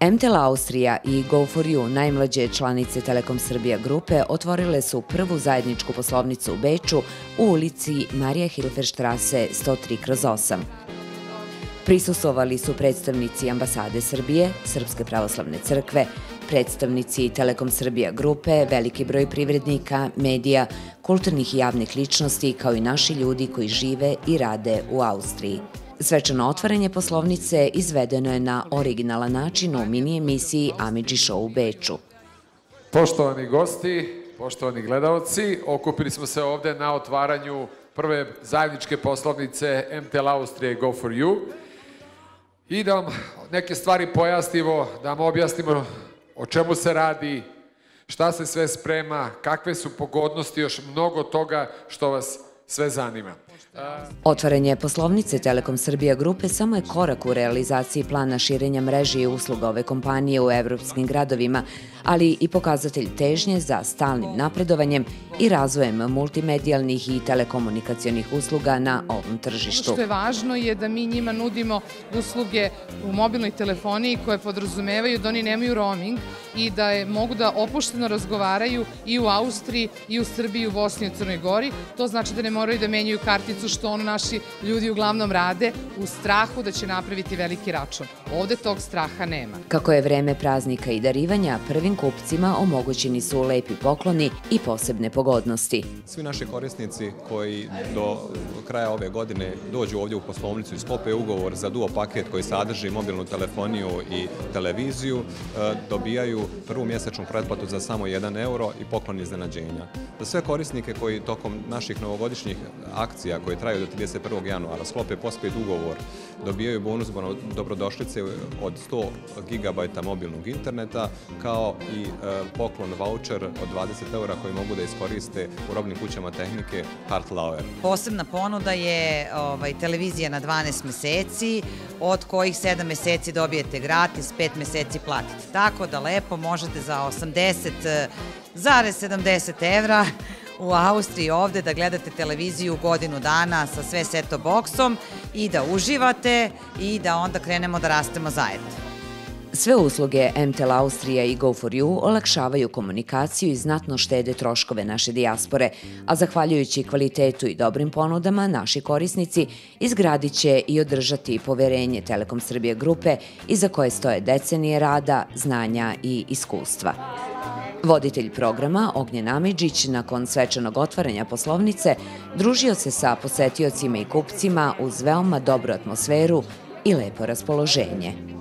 MTEL Austrija i Go4U, najmlađe članice Telekom Srbija grupe, otvorile su prvu zajedničku poslovnicu u Beču u ulici Marija Hilferštrase 103/8. Prisustvovali su predstavnici Ambasade Srbije, Srpske pravoslavne crkve, predstavnici Telekom Srbija grupe, veliki broj privrednika, medija, kulturnih i javnih ličnosti, kao i naši ljudi koji žive i rade u Austriji. Svečano otvaranje poslovnice izvedeno je na originalan način u mini emisiji Amidži Show u Beču. Poštovani gosti, poštovani gledalci, okupili smo se ovde na otvaranju prve zajedničke poslovnice MTEL Austrija i Go4U i da vam neke stvari pojasnimo, da vam objasnimo o čemu se radi, šta se sve sprema, kakve su pogodnosti, još mnogo toga što vas sve zanima. Otvaranje poslovnice Telekom Srbija grupe samo je korak u realizaciji plana širenja mreže i usluga ove kompanije u evropskim gradovima, ali i pokazatelj težnje za stalnim napredovanjem i razvojem multimedijalnih i telekomunikacionih usluga na ovom tržištu. Ono što je važno je da mi njima nudimo usluge u mobilnoj telefoniji koje podrazumevaju da oni nemaju roaming i da mogu da opušteno razgovaraju i u Austriji, i u Srbiji, i u Bosni i Crnoj Gori. To znači da ne moraju da menjaju karticu, što ono naši ljudi uglavnom rade u strahu da će napraviti veliki račun. Ovde tog straha nema. Kako je vreme praznika i darivanja, prvim kupcima omogućeni su lepi pokloni i posebne pogodnosti. Svi naši korisnici koji do kraja ove godine dođu ovdje u poslovnicu i sklope ugovor za duo paket koji sadrži mobilnu telefoniju i televiziju, dobijaju prvu mjesečnu pretplatu za samo 1 euro i poklon iznenađenja. Za sve korisnike koji tokom naših novogodišnjih akcija koje traju do 31. januara sklope postpaid ugovor, dobijaju bonus dobrodošlice od 100 GB mobilnog interneta, kao i poklon voucher od 20 eura koji mogu da iskoriste u robnim kućama tehnike Hartlauer. Posebna ponuda je televizija na 12 meseci, od kojih 7 meseci dobijete gratis, 5 meseci platite. Tako da lepo možete za 80,70 evra u Austriji ovde da gledate televiziju godinu dana sa sve set-top boksom i da uživate i da onda krenemo da rastemo zajedno. Sve usluge MTEL Austrija i Go4U olakšavaju komunikaciju i znatno štede troškove naše dijaspore, a zahvaljujući kvalitetu i dobrim ponudama, naši korisnici izgradit će i održati poverenje Telekom Srbija grupe iza koje stoje decenije rada, znanja i iskustva. Voditelj programa Ognjen Amidžić nakon svečanog otvaranja poslovnice družio se sa posetiocima i kupcima uz veoma dobru atmosferu i lepo raspoloženje.